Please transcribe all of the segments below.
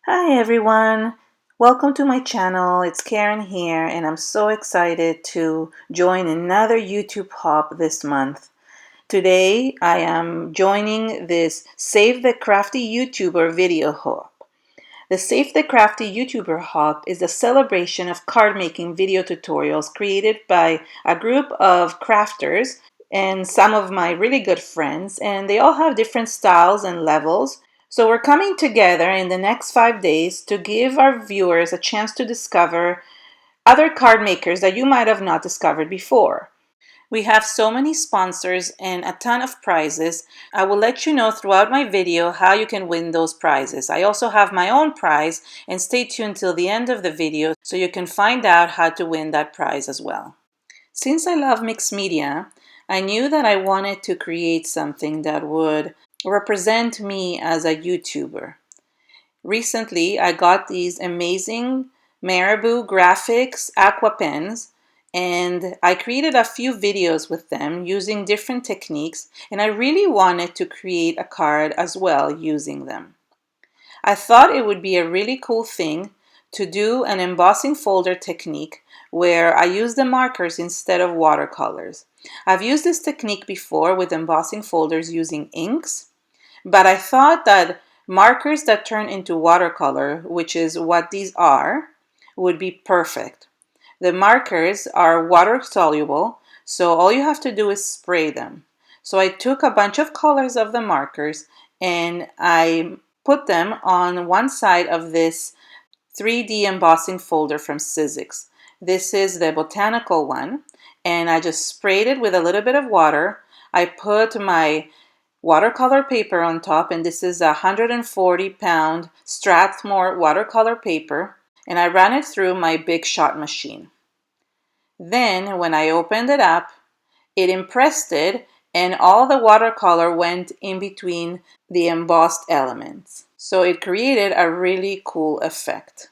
Hi everyone, welcome to my channel. It's Karen here and I'm so excited to join another YouTube hop this month. Today I am joining this Save the Crafty YouTuber video hop. The Save the Crafty YouTuber hop is a celebration of card making video tutorials created by a group of crafters and some of my really good friends, and they all have different styles and levels. So we're coming together in the next 5 days to give our viewers a chance to discover other card makers that you might have not discovered before. We have so many sponsors and a ton of prizes. I will let you know throughout my video how you can win those prizes. I also have my own prize, and stay tuned till the end of the video so you can find out how to win that prize as well. Since I love mixed media, I knew that I wanted to create something that would represent me as a YouTuber. Recently, I got these amazing Marabu Graphix Aquapens, and I created a few videos with them using different techniques, and I really wanted to create a card as well using them. I thought it would be a really cool thing to do an embossing folder technique where I use the markers instead of watercolors. I've used this technique before with embossing folders using inks, but I thought that markers that turn into watercolor, which is what these are, would be perfect. The markers are water soluble, so all you have to do is spray them. So I took a bunch of colors of the markers and I put them on one side of this 3D embossing folder from Sizzix. This is the Botanical one, and I just sprayed it with a little bit of water. I put my watercolor paper on top, and this is a 140-pound Strathmore watercolor paper, and I ran it through my big shot machine. Then when I opened it up, it impressed it, and all the watercolor went in between the embossed elements. So it created a really cool effect.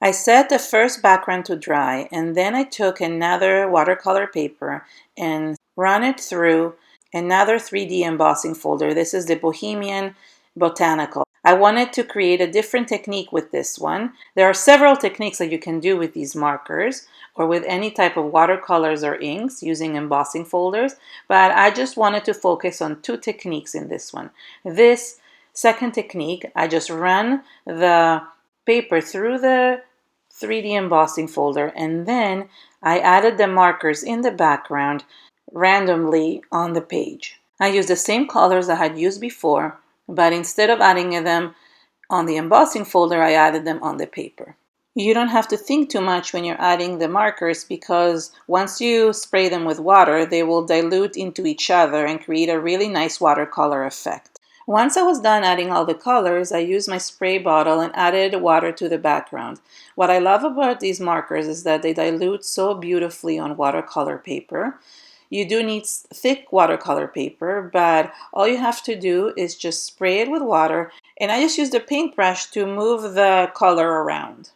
I set the first background to dry, and then I took another watercolor paper and ran it through another 3D embossing folder. This is the Bohemian Botanical. I wanted to create a different technique with this one. There are several techniques that you can do with these markers or with any type of watercolors or inks using embossing folders, but I just wanted to focus on two techniques in this one. This second technique, I just ran the paper through the 3D embossing folder, and then I added the markers in the background randomly on the page. I used the same colors I had used before, but instead of adding them on the embossing folder, I added them on the paper. You don't have to think too much when you're adding the markers, because once you spray them with water, they will dilute into each other and create a really nice watercolor effect. Once I was done adding all the colors, I used my spray bottle and added water to the background. What I love about these markers is that they dilute so beautifully on watercolor paper. You do need thick watercolor paper, but all you have to do is just spray it with water, and I just used a paintbrush to move the color around.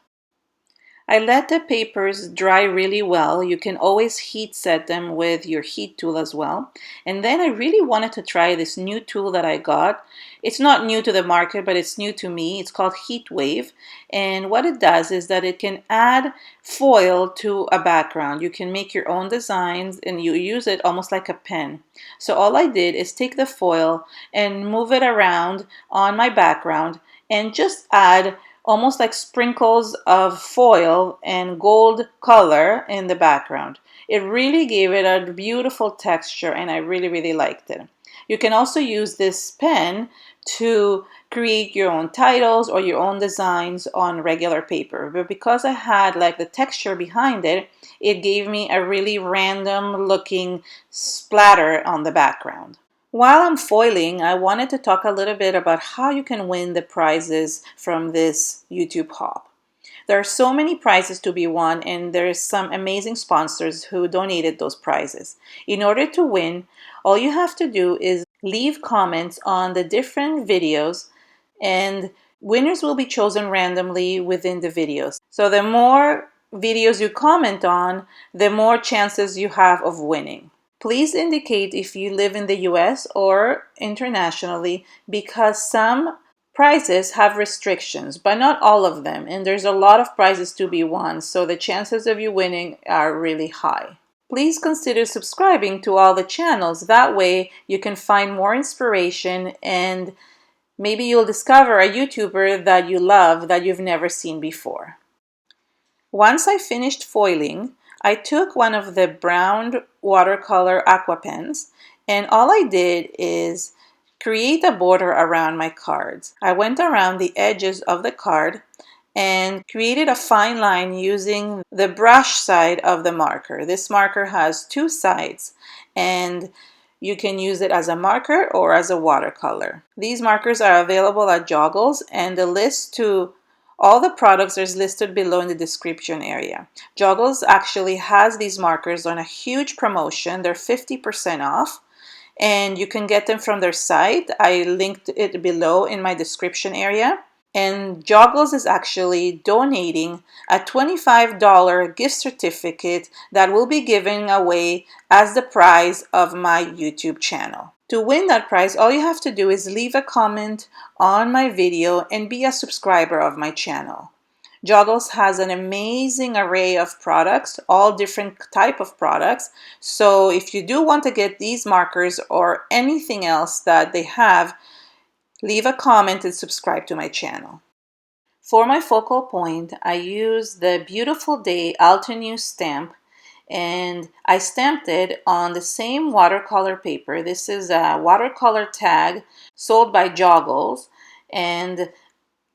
I let the papers dry really well. You can always heat set them with your heat tool as well. And then I really wanted to try this new tool that I got. It's not new to the market, but it's new to me. It's called Heat Wave. And what it does is that it can add foil to a background. You can make your own designs and you use it almost like a pen. So all I did is take the foil and move it around on my background and just add almost like sprinkles of foil and gold color in the background. It really gave it a beautiful texture, and I really liked it. You can also use this pen to create your own titles or your own designs on regular paper, but because I had like the texture behind it, it gave me a really random looking splatter on the background. While I'm foiling, I wanted to talk a little bit about how you can win the prizes from this YouTube hop. There are so many prizes to be won, and there's some amazing sponsors who donated those prizes. In order to win, all you have to do is leave comments on the different videos, and winners will be chosen randomly within the videos. So the more videos you comment on, the more chances you have of winning. Please indicate if you live in the US or internationally, because some Prizes have restrictions, but not all of them, and there's a lot of prizes to be won, so the chances of you winning are really high. Please consider subscribing to all the channels. That way you can find more inspiration, and maybe you'll discover a YouTuber that you love that you've never seen before. Once I finished foiling, I took one of the brown watercolor aqua pens, and all I did is create a border around my cards. I went around the edges of the card and created a fine line using the brush side of the marker. This marker has two sides, and you can use it as a marker or as a watercolor. These markers are available at Joggles, and the list to all the products is listed below in the description area. Joggles actually has these markers on a huge promotion. They're 50% off, and you can get them from their site. I linked it below in my description area. And Joggles is actually donating a $25 gift certificate that will be given away as the prize of my YouTube channel. To win that prize, all you have to do is leave a comment on my video and be a subscriber of my channel. Joggles has an amazing array of products, all different type of products. So if you do want to get these markers or anything else that they have, leave a comment and subscribe to my channel. For my focal point, I used the Beautiful Day Altenew stamp, and I stamped it on the same watercolor paper. This is a watercolor tag sold by Joggles, and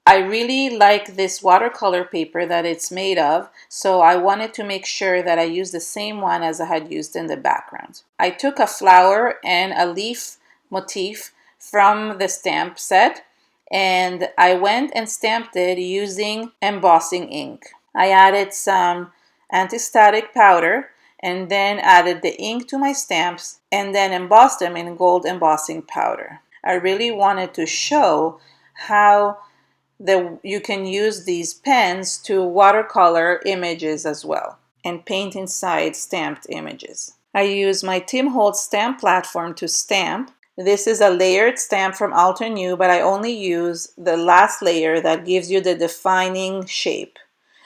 I really like this watercolor paper that it's made of, so I wanted to make sure that I used the same one as I had used in the background. I took a flower and a leaf motif from the stamp set, and I went and stamped it using embossing ink. I added some anti-static powder and then added the ink to my stamps and then embossed them in gold embossing powder. I really wanted to show how you can use these pens to watercolor images as well and paint inside stamped images. I use my Tim Holtz stamp platform to stamp. This is a layered stamp from Altenew, but I only use the last layer that gives you the defining shape.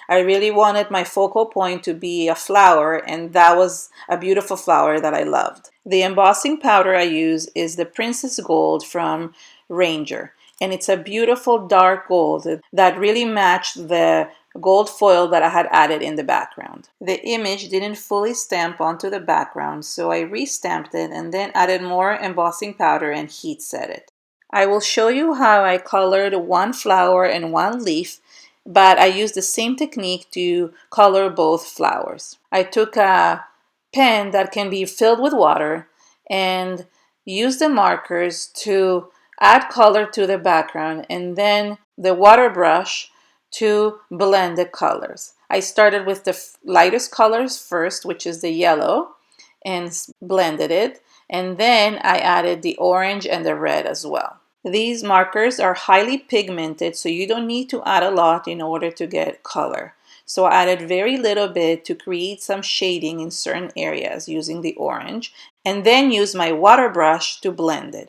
I really wanted my focal point to be a flower, and that was a beautiful flower that I loved. The embossing powder I use is the Princess Gold from Ranger, and it's a beautiful dark gold that really matched the gold foil that I had added in the background. The image didn't fully stamp onto the background, so I restamped it and then added more embossing powder and heat set it. I will show you how I colored one flower and one leaf, but I used the same technique to color both flowers. I took a pen that can be filled with water and used the markers to add color to the background, and then the water brush to blend the colors. I started with the lightest colors first, which is the yellow, and blended it, and then I added the orange and the red as well. These markers are highly pigmented, so you don't need to add a lot in order to get color. So I added very little bit to create some shading in certain areas using the orange, and then use my water brush to blend it.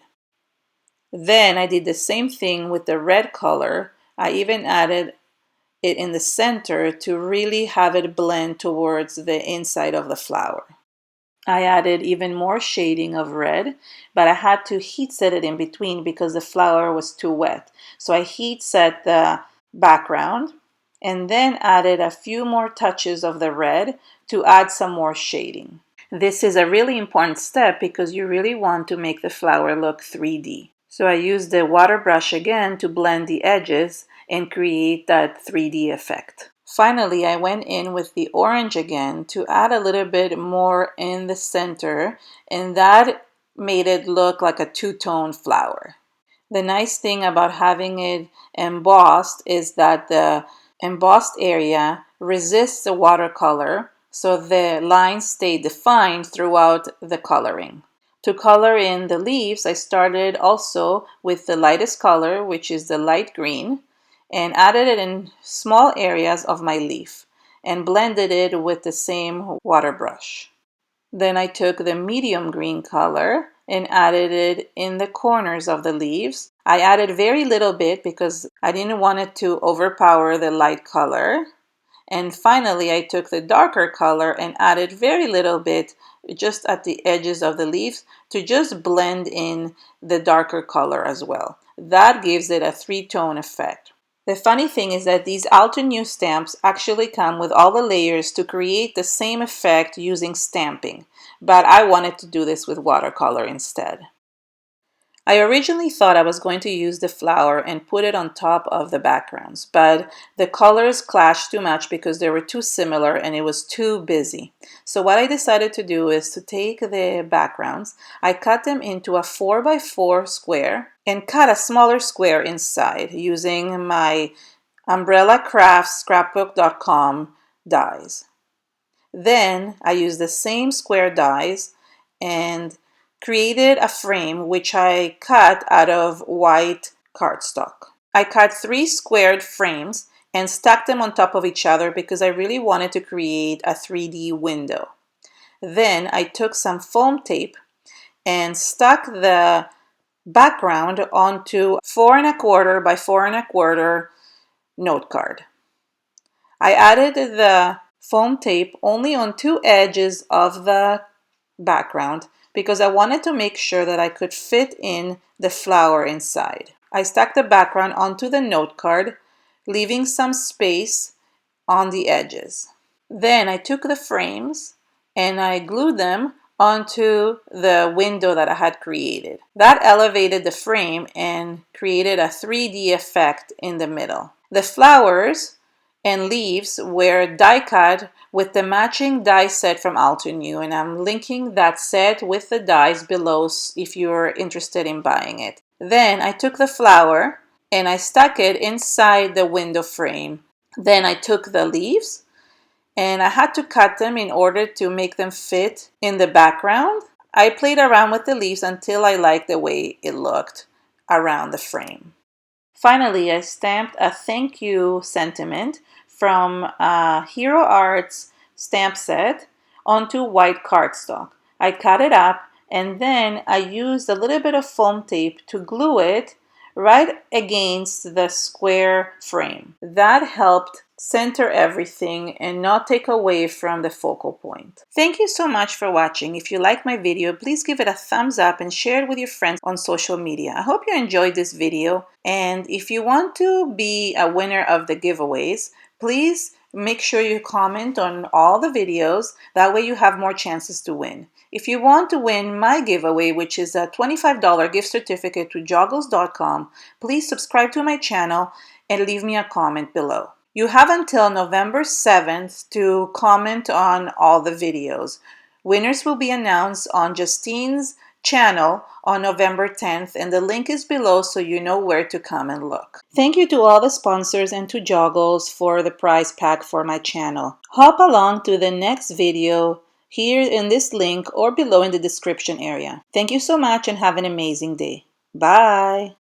Then I did the same thing with the red color. I even added it in the center to really have it blend towards the inside of the flower. I added even more shading of red, but I had to heat set it in between because the flower was too wet. So I heat set the background and then added a few more touches of the red to add some more shading. This is a really important step because you really want to make the flower look 3D. So I used the water brush again to blend the edges and create that 3D effect. Finally, I went in with the orange again to add a little bit more in the center, and that made it look like a two-tone flower. The nice thing about having it embossed is that the embossed area resists the watercolor, so the lines stay defined throughout the coloring. To color in the leaves, I started also with the lightest color, which is the light green, and added it in small areas of my leaf and blended it with the same water brush. Then I took the medium green color and added it in the corners of the leaves. I added very little bit because I didn't want it to overpower the light color. And finally, I took the darker color and added very little bit just at the edges of the leaves to just blend in the darker color as well. That gives it a three-tone effect. The funny thing is that these Altenew stamps actually come with all the layers to create the same effect using stamping, but I wanted to do this with watercolor instead. I originally thought I was going to use the flower and put it on top of the backgrounds, but the colors clashed too much because they were too similar and it was too busy. So what I decided to do is to take the backgrounds, I cut them into a 4x4 square and cut a smaller square inside using my Umbrella Crafts scrapbook.com dies. Then I used the same square dies and created a frame which I cut out of white cardstock. I cut 3 squared frames and stacked them on top of each other because I really wanted to create a 3D window. Then I took some foam tape and stuck the background onto 4 1/4 by 4 1/4 note card. I added the foam tape only on 2 edges of the background because I wanted to make sure that I could fit in the flower inside. I stuck the background onto the note card, leaving some space on the edges. Then I took the frames and I glued them onto the window that I had created. That elevated the frame and created a 3D effect in the middle. The flowers and leaves were die cut with the matching die set from Altenew, and I'm linking that set with the dies below if you're interested in buying it. Then I took the flower and I stuck it inside the window frame. Then I took the leaves and I had to cut them in order to make them fit in the background. I played around with the leaves until I liked the way it looked around the frame. Finally, I stamped a thank you sentiment from Hero Arts stamp set onto white cardstock. I cut it up and then I used a little bit of foam tape to glue it right against the square frame. That helped center everything and not take away from the focal point. Thank you so much for watching. If you like my video, please give it a thumbs up and share it with your friends on social media. I hope you enjoyed this video, and if you want to be a winner of the giveaways, please make sure you comment on all the videos. That way you have more chances to win. If you want to win my giveaway, which is a $25 gift certificate to Joggles.com, please subscribe to my channel and leave me a comment below. You have until November 7th to comment on all the videos. Winners will be announced on Justine's channel on November 10th, and the link is below so you know where to come and look. Thank you to all the sponsors and to Joggles for the prize pack for my channel. Hop along to the next video here in this link or below in the description area. Thank you so much and have an amazing day. Bye!